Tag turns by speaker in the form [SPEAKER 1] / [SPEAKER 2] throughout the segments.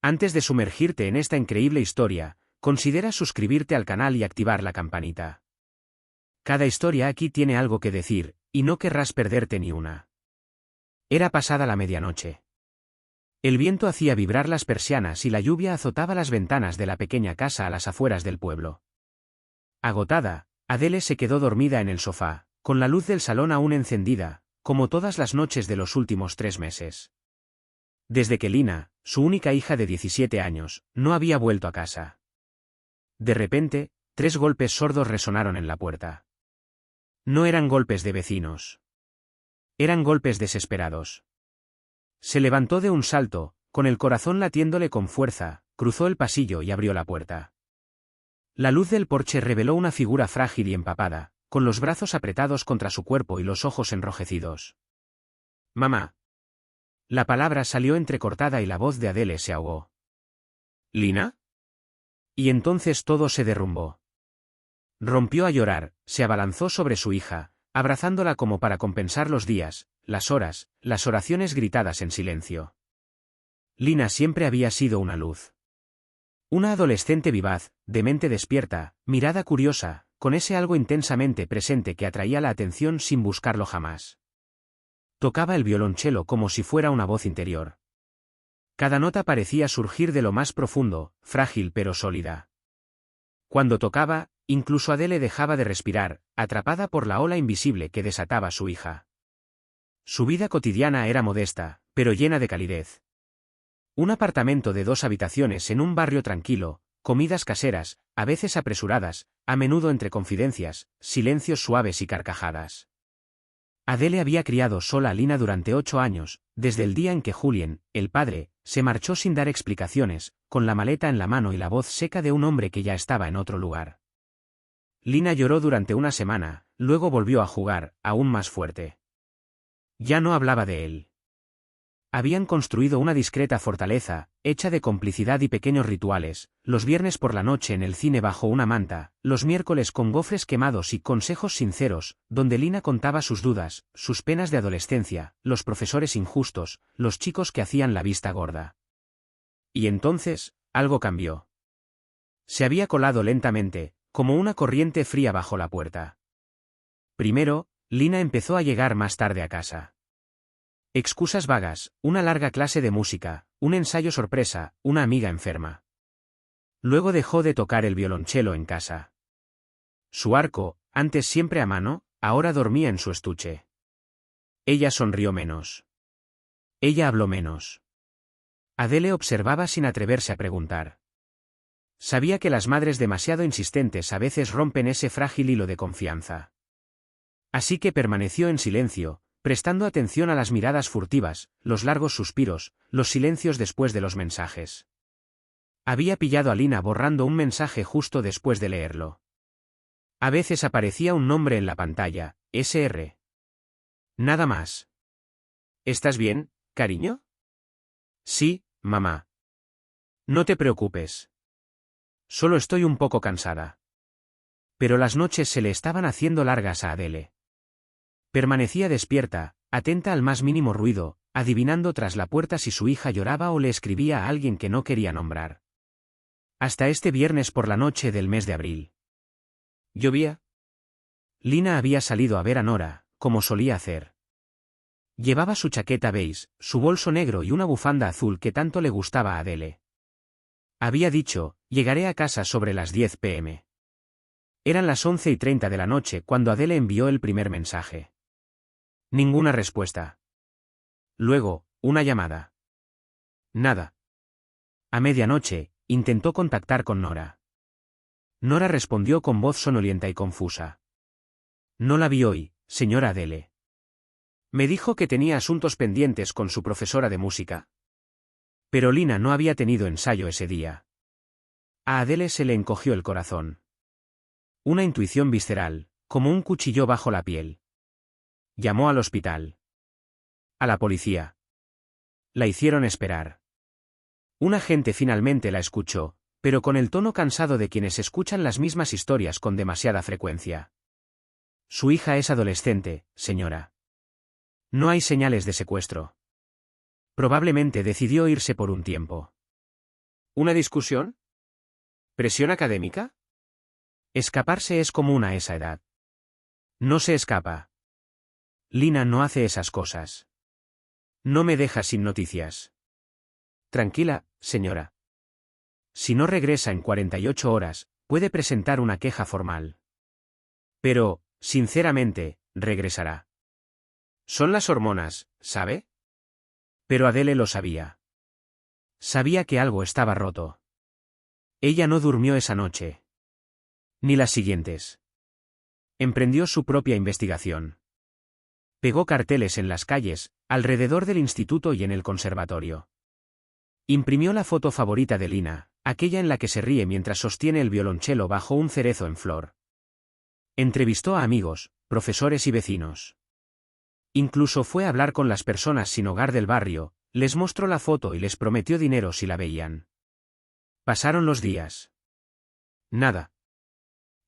[SPEAKER 1] Antes de sumergirte en esta increíble historia, considera suscribirte al canal y activar la campanita. Cada historia aquí tiene algo que decir, y no querrás perderte ni una. Era pasada la medianoche. El viento hacía vibrar las persianas y la lluvia azotaba las ventanas de la pequeña casa a las afueras del pueblo. Agotada, Adele se quedó dormida en el sofá, con la luz del salón aún encendida, como todas las noches de los últimos 3 meses. Desde que Lina, su única hija de 17 años, no había vuelto a casa. De repente, 3 golpes sordos resonaron en la puerta. No eran golpes de vecinos. Eran golpes desesperados. Se levantó de un salto, con el corazón latiéndole con fuerza, cruzó el pasillo y abrió la puerta. La luz del porche reveló una figura frágil y empapada, con los brazos apretados contra su cuerpo y los ojos enrojecidos. «Mamá». La palabra salió entrecortada y la voz de Adele se ahogó. «¿Lina?» Y entonces todo se derrumbó. Rompió a llorar, se abalanzó sobre su hija, abrazándola como para compensar los días, las horas, las oraciones gritadas en silencio. Lina siempre había sido una luz. Una adolescente vivaz, de mente despierta, mirada curiosa, con ese algo intensamente presente que atraía la atención sin buscarlo jamás. Tocaba el violonchelo como si fuera una voz interior. Cada nota parecía surgir de lo más profundo, frágil pero sólida. Cuando tocaba, incluso Adele dejaba de respirar, atrapada por la ola invisible que desataba su hija. Su vida cotidiana era modesta, pero llena de calidez. Un apartamento de 2 habitaciones en un barrio tranquilo, comidas caseras, a veces apresuradas, a menudo entre confidencias, silencios suaves y carcajadas. Adele había criado sola a Lina durante 8 años, desde el día en que Julien, el padre, se marchó sin dar explicaciones, con la maleta en la mano y la voz seca de un hombre que ya estaba en otro lugar. Lina lloró durante una semana, luego volvió a jugar, aún más fuerte. Ya no hablaba de él. Habían construido una discreta fortaleza, hecha de complicidad y pequeños rituales, los viernes por la noche en el cine bajo una manta, los miércoles con gofres quemados y consejos sinceros, donde Lina contaba sus dudas, sus penas de adolescencia, los profesores injustos, los chicos que hacían la vista gorda. Y entonces, algo cambió. Se había colado lentamente, como una corriente fría bajo la puerta. Primero, Lina empezó a llegar más tarde a casa. Excusas vagas, una larga clase de música, un ensayo sorpresa, una amiga enferma. Luego dejó de tocar el violonchelo en casa. Su arco, antes siempre a mano, ahora dormía en su estuche. Ella sonrió menos. Ella habló menos. Adele observaba sin atreverse a preguntar. Sabía que las madres demasiado insistentes a veces rompen ese frágil hilo de confianza. Así que permaneció en silencio, prestando atención a las miradas furtivas, los largos suspiros, los silencios después de los mensajes. Había pillado a Lina borrando un mensaje justo después de leerlo. A veces aparecía un nombre en la pantalla, SR. Nada más. ¿Estás bien, cariño? Sí, mamá. No te preocupes. Solo estoy un poco cansada. Pero las noches se le estaban haciendo largas a Adele. Permanecía despierta, atenta al más mínimo ruido, adivinando tras la puerta si su hija lloraba o le escribía a alguien que no quería nombrar. Hasta este viernes por la noche del mes de abril. ¿Llovía? Lina había salido a ver a Nora, como solía hacer. Llevaba su chaqueta beige, su bolso negro y una bufanda azul que tanto le gustaba a Adele. Había dicho, llegaré a casa sobre las 10 p.m. Eran las 11:30 de la noche cuando Adele envió el primer mensaje. Ninguna respuesta. Luego, una llamada. Nada. A medianoche, intentó contactar con Nora. Nora respondió con voz sonolienta y confusa. No la vi hoy, señora Adele. Me dijo que tenía asuntos pendientes con su profesora de música. Pero Lina no había tenido ensayo ese día. A Adele se le encogió el corazón. Una intuición visceral, como un cuchillo bajo la piel. Llamó al hospital. A la policía. La hicieron esperar. Un agente finalmente la escuchó, pero con el tono cansado de quienes escuchan las mismas historias con demasiada frecuencia. Su hija es adolescente, señora. No hay señales de secuestro. Probablemente decidió irse por un tiempo. ¿Una discusión? ¿Presión académica? Escaparse es común a esa edad. No se escapa. Lina no hace esas cosas. No me deja sin noticias. Tranquila, señora. Si no regresa en 48 horas, puede presentar una queja formal. Pero, sinceramente, regresará. Son las hormonas, ¿sabe? Pero Adele lo sabía. Sabía que algo estaba roto. Ella no durmió esa noche. Ni las siguientes. Emprendió su propia investigación. Pegó carteles en las calles, alrededor del instituto y en el conservatorio. Imprimió la foto favorita de Lina, aquella en la que se ríe mientras sostiene el violonchelo bajo un cerezo en flor. Entrevistó a amigos, profesores y vecinos. Incluso fue a hablar con las personas sin hogar del barrio, les mostró la foto y les prometió dinero si la veían. Pasaron los días. Nada.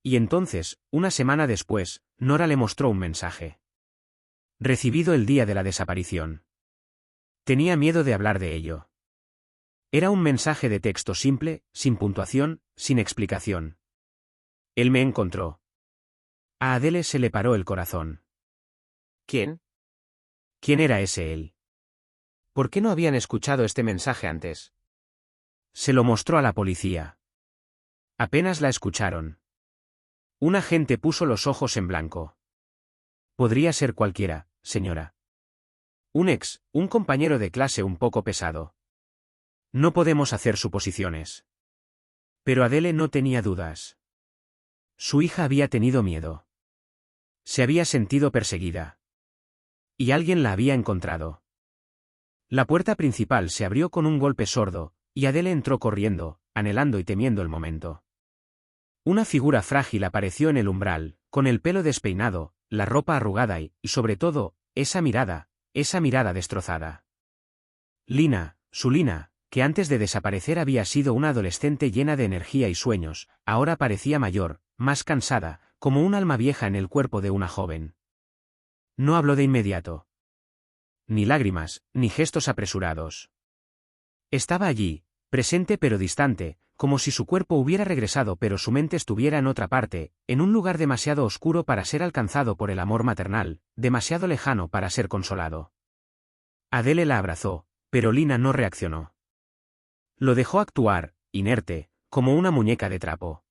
[SPEAKER 1] Y entonces, una semana después, Nora le mostró un mensaje. Recibido el día de la desaparición. Tenía miedo de hablar de ello. Era un mensaje de texto simple, sin puntuación, sin explicación. Él me encontró. A Adele se le paró el corazón. ¿Quién? ¿Quién era ese él? ¿Por qué no habían escuchado este mensaje antes? Se lo mostró a la policía. Apenas la escucharon. Un agente puso los ojos en blanco. Podría ser cualquiera, señora. Un compañero de clase un poco pesado. No podemos hacer suposiciones. Pero Adele no tenía dudas. Su hija había tenido miedo. Se había sentido perseguida. Y alguien la había encontrado. La puerta principal se abrió con un golpe sordo, y Adele entró corriendo, anhelando y temiendo el momento. Una figura frágil apareció en el umbral, con el pelo despeinado, la ropa arrugada y, sobre todo, esa mirada destrozada. Lina, su Lina, que antes de desaparecer había sido una adolescente llena de energía y sueños, ahora parecía mayor, más cansada, como un alma vieja en el cuerpo de una joven. No habló de inmediato. Ni lágrimas, ni gestos apresurados. Estaba allí, presente pero distante, como si su cuerpo hubiera regresado pero su mente estuviera en otra parte, en un lugar demasiado oscuro para ser alcanzado por el amor maternal, demasiado lejano para ser consolado. Adele la abrazó, pero Lina no reaccionó. Lo dejó actuar, inerte, como una muñeca de trapo.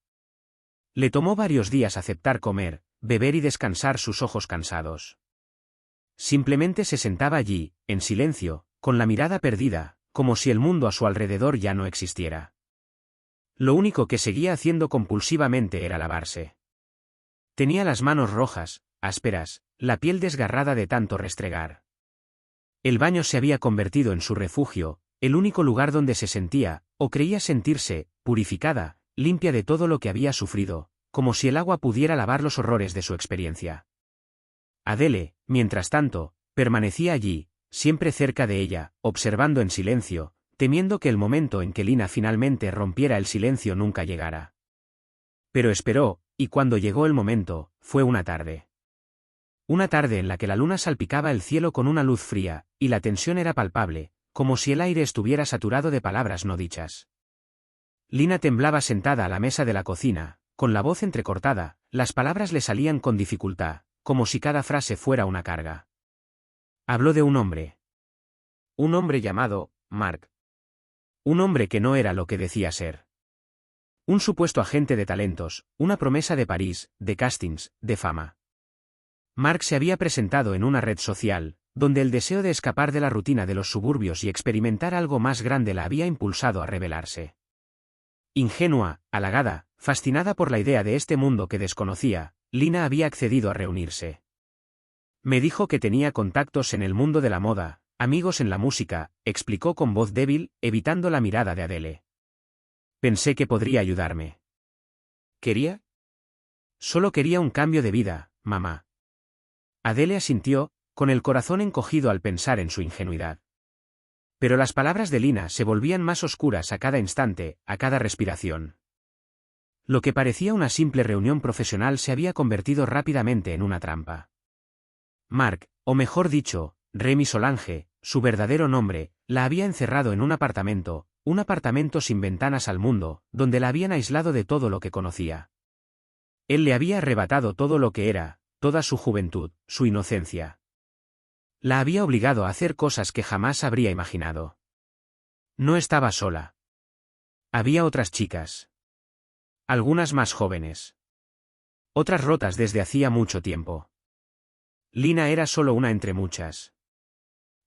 [SPEAKER 1] Le tomó varios días aceptar comer, beber y descansar sus ojos cansados. Simplemente se sentaba allí, en silencio, con la mirada perdida, como si el mundo a su alrededor ya no existiera. Lo único que seguía haciendo compulsivamente era lavarse. Tenía las manos rojas, ásperas, la piel desgarrada de tanto restregar. El baño se había convertido en su refugio, el único lugar donde se sentía, o creía sentirse, purificada, limpia de todo lo que había sufrido, como si el agua pudiera lavar los horrores de su experiencia. Adele, mientras tanto, permanecía allí, siempre cerca de ella, observando en silencio, temiendo que el momento en que Lina finalmente rompiera el silencio nunca llegara. Pero esperó, y cuando llegó el momento, fue una tarde. Una tarde en la que la luna salpicaba el cielo con una luz fría, y la tensión era palpable, como si el aire estuviera saturado de palabras no dichas. Lina temblaba sentada a la mesa de la cocina, con la voz entrecortada, las palabras le salían con dificultad, como si cada frase fuera una carga. Habló de un hombre. Un hombre llamado Mark. Un hombre que no era lo que decía ser. Un supuesto agente de talentos, una promesa de París, de castings, de fama. Mark se había presentado en una red social, donde el deseo de escapar de la rutina de los suburbios y experimentar algo más grande la había impulsado a rebelarse. Ingenua, halagada, fascinada por la idea de este mundo que desconocía, Lina había accedido a reunirse. Me dijo que tenía contactos en el mundo de la moda, amigos en la música, explicó con voz débil, evitando la mirada de Adele. Pensé que podría ayudarme. ¿Quería? Solo quería un cambio de vida, mamá. Adele asintió, con el corazón encogido al pensar en su ingenuidad. Pero las palabras de Lina se volvían más oscuras a cada instante, a cada respiración. Lo que parecía una simple reunión profesional se había convertido rápidamente en una trampa. Mark, o mejor dicho, Remy Solange, su verdadero nombre, la había encerrado en un apartamento, un apartamento sin ventanas al mundo, donde la habían aislado de todo lo que conocía. Él le había arrebatado todo lo que era, toda su juventud, su inocencia. La había obligado a hacer cosas que jamás habría imaginado. No estaba sola. Había otras chicas. Algunas más jóvenes. Otras rotas desde hacía mucho tiempo. Lina era solo una entre muchas.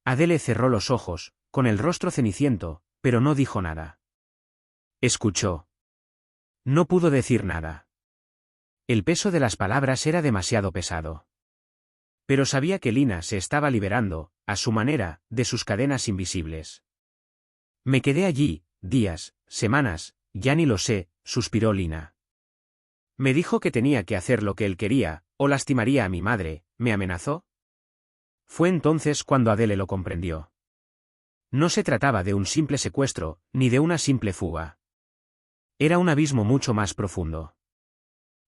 [SPEAKER 1] Adele cerró los ojos, con el rostro ceniciento, pero no dijo nada. Escuchó. No pudo decir nada. El peso de las palabras era demasiado pesado. Pero sabía que Lina se estaba liberando, a su manera, de sus cadenas invisibles. Me quedé allí, días, semanas, ya ni lo sé, suspiró Lina. Me dijo que tenía que hacer lo que él quería, o lastimaría a mi madre, ¿me amenazó? Fue entonces cuando Adele lo comprendió. No se trataba de un simple secuestro, ni de una simple fuga. Era un abismo mucho más profundo.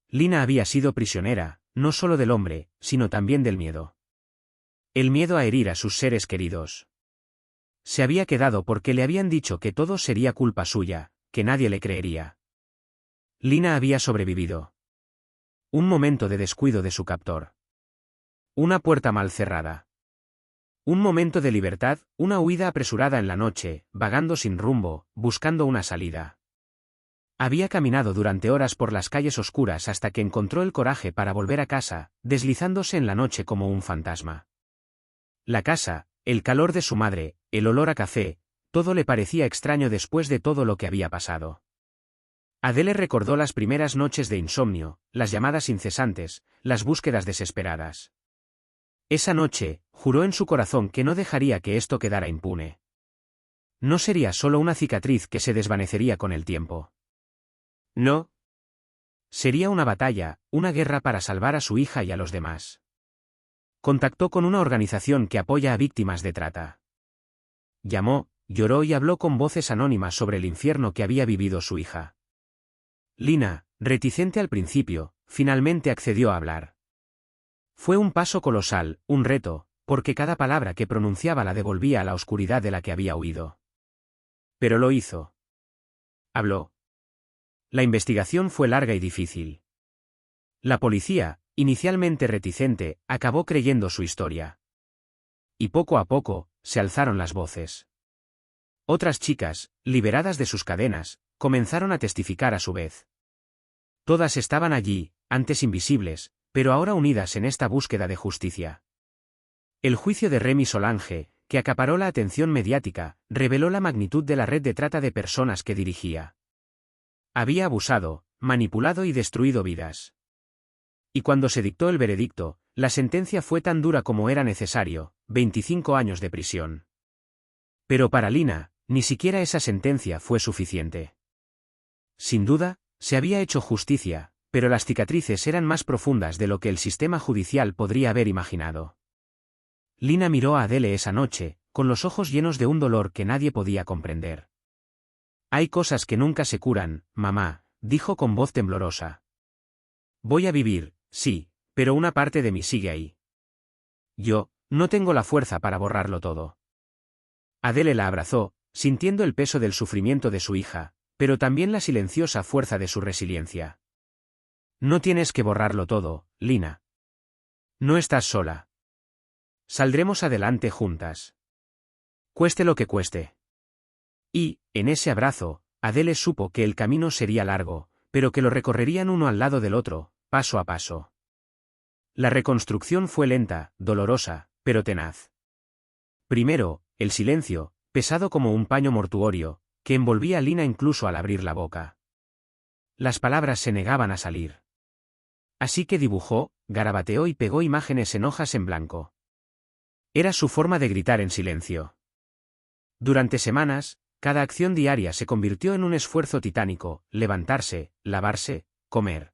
[SPEAKER 1] Lina había sido prisionera, no solo del hombre, sino también del miedo. El miedo a herir a sus seres queridos. Se había quedado porque le habían dicho que todo sería culpa suya, que nadie le creería. Lina había sobrevivido. Un momento de descuido de su captor. Una puerta mal cerrada. Un momento de libertad, una huida apresurada en la noche, vagando sin rumbo, buscando una salida. Había caminado durante horas por las calles oscuras hasta que encontró el coraje para volver a casa, deslizándose en la noche como un fantasma. La casa, el calor de su madre, el olor a café, todo le parecía extraño después de todo lo que había pasado. Adele recordó las primeras noches de insomnio, las llamadas incesantes, las búsquedas desesperadas. Esa noche, juró en su corazón que no dejaría que esto quedara impune. No sería solo una cicatriz que se desvanecería con el tiempo. No. Sería una batalla, una guerra para salvar a su hija y a los demás. Contactó con una organización que apoya a víctimas de trata. Llamó, lloró y habló con voces anónimas sobre el infierno que había vivido su hija. Lina, reticente al principio, finalmente accedió a hablar. Fue un paso colosal, un reto, porque cada palabra que pronunciaba la devolvía a la oscuridad de la que había huido. Pero lo hizo. Habló. La investigación fue larga y difícil. La policía, inicialmente reticente, acabó creyendo su historia. Y poco a poco, se alzaron las voces. Otras chicas, liberadas de sus cadenas, comenzaron a testificar a su vez. Todas estaban allí, antes invisibles, pero ahora unidas en esta búsqueda de justicia. El juicio de Remy Solange, que acaparó la atención mediática, reveló la magnitud de la red de trata de personas que dirigía. Había abusado, manipulado y destruido vidas. Y cuando se dictó el veredicto, la sentencia fue tan dura como era necesario, 25 años de prisión. Pero para Lina, ni siquiera esa sentencia fue suficiente. Sin duda, se había hecho justicia, pero las cicatrices eran más profundas de lo que el sistema judicial podría haber imaginado. Lina miró a Adele esa noche, con los ojos llenos de un dolor que nadie podía comprender. Hay cosas que nunca se curan, mamá, dijo con voz temblorosa. Voy a vivir, sí, pero una parte de mí sigue ahí. Yo, no tengo la fuerza para borrarlo todo. Adele la abrazó, sintiendo el peso del sufrimiento de su hija, pero también la silenciosa fuerza de su resiliencia. No tienes que borrarlo todo, Lina. No estás sola. Saldremos adelante juntas. Cueste lo que cueste. Y, en ese abrazo, Adele supo que el camino sería largo, pero que lo recorrerían uno al lado del otro, paso a paso. La reconstrucción fue lenta, dolorosa, pero tenaz. Primero, el silencio, pesado como un paño mortuorio, que envolvía a Lina incluso al abrir la boca. Las palabras se negaban a salir. Así que dibujó, garabateó y pegó imágenes en hojas en blanco. Era su forma de gritar en silencio. Durante semanas, cada acción diaria se convirtió en un esfuerzo titánico, levantarse, lavarse, comer.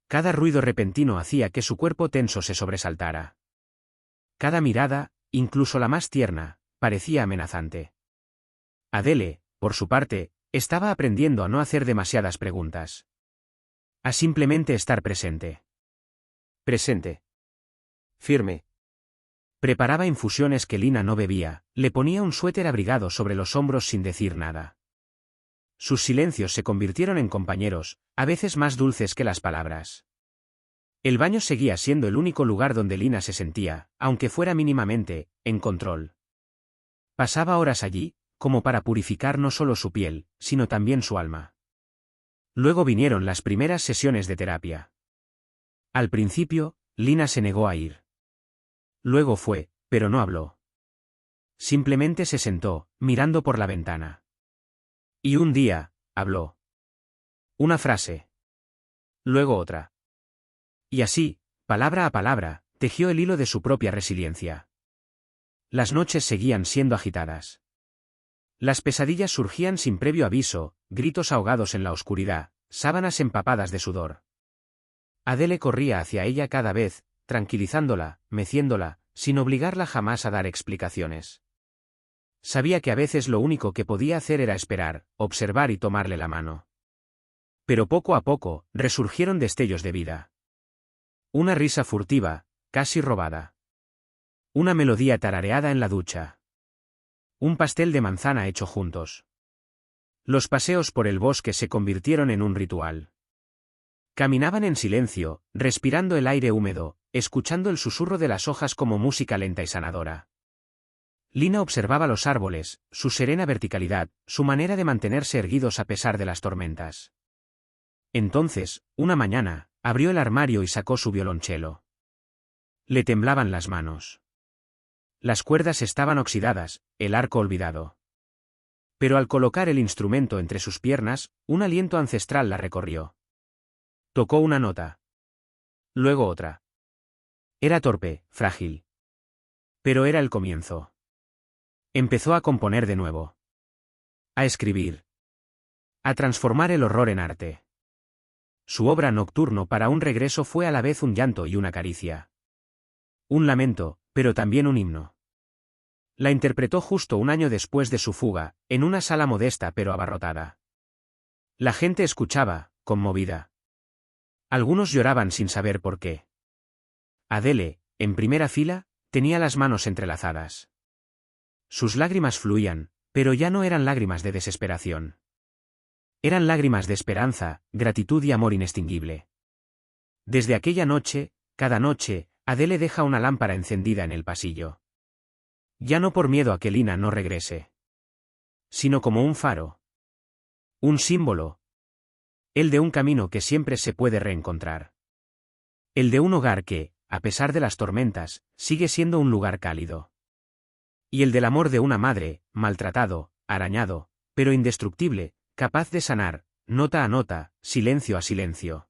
[SPEAKER 1] Cada ruido repentino hacía que su cuerpo tenso se sobresaltara. Cada mirada, incluso la más tierna, parecía amenazante. Adele, por su parte, estaba aprendiendo a no hacer demasiadas preguntas. A simplemente estar presente. Presente. Firme. Preparaba infusiones que Lina no bebía, le ponía un suéter abrigado sobre los hombros sin decir nada. Sus silencios se convirtieron en compañeros, a veces más dulces que las palabras. El baño seguía siendo el único lugar donde Lina se sentía, aunque fuera mínimamente, en control. Pasaba horas allí, como para purificar no solo su piel, sino también su alma. Luego vinieron las primeras sesiones de terapia. Al principio, Lina se negó a ir. Luego fue, pero no habló. Simplemente se sentó, mirando por la ventana. Y un día, habló. Una frase. Luego otra. Y así, palabra a palabra, tejió el hilo de su propia resiliencia. Las noches seguían siendo agitadas. Las pesadillas surgían sin previo aviso, gritos ahogados en la oscuridad, sábanas empapadas de sudor. Adele corría hacia ella cada vez, tranquilizándola, meciéndola, sin obligarla jamás a dar explicaciones. Sabía que a veces lo único que podía hacer era esperar, observar y tomarle la mano. Pero poco a poco, resurgieron destellos de vida. Una risa furtiva, casi robada. Una melodía tarareada en la ducha. Un pastel de manzana hecho juntos. Los paseos por el bosque se convirtieron en un ritual. Caminaban en silencio, respirando el aire húmedo, escuchando el susurro de las hojas como música lenta y sanadora. Lina observaba los árboles, su serena verticalidad, su manera de mantenerse erguidos a pesar de las tormentas. Entonces, una mañana, abrió el armario y sacó su violonchelo. Le temblaban las manos. Las cuerdas estaban oxidadas, el arco olvidado. Pero al colocar el instrumento entre sus piernas, un aliento ancestral la recorrió. Tocó una nota. Luego otra. Era torpe, frágil. Pero era el comienzo. Empezó a componer de nuevo. A escribir. A transformar el horror en arte. Su obra Nocturno para un regreso fue a la vez un llanto y una caricia. Un lamento, pero también un himno. La interpretó justo un año después de su fuga, en una sala modesta pero abarrotada. La gente escuchaba, conmovida. Algunos lloraban sin saber por qué. Adele, en primera fila, tenía las manos entrelazadas. Sus lágrimas fluían, pero ya no eran lágrimas de desesperación. Eran lágrimas de esperanza, gratitud y amor inextinguible. Desde aquella noche, cada noche, Adele deja una lámpara encendida en el pasillo. Ya no por miedo a que Lina no regrese, sino como un faro. Un símbolo. El de un camino que siempre se puede reencontrar. El de un hogar que, a pesar de las tormentas, sigue siendo un lugar cálido. Y el del amor de una madre, maltratado, arañado, pero indestructible, capaz de sanar, nota a nota, silencio a silencio.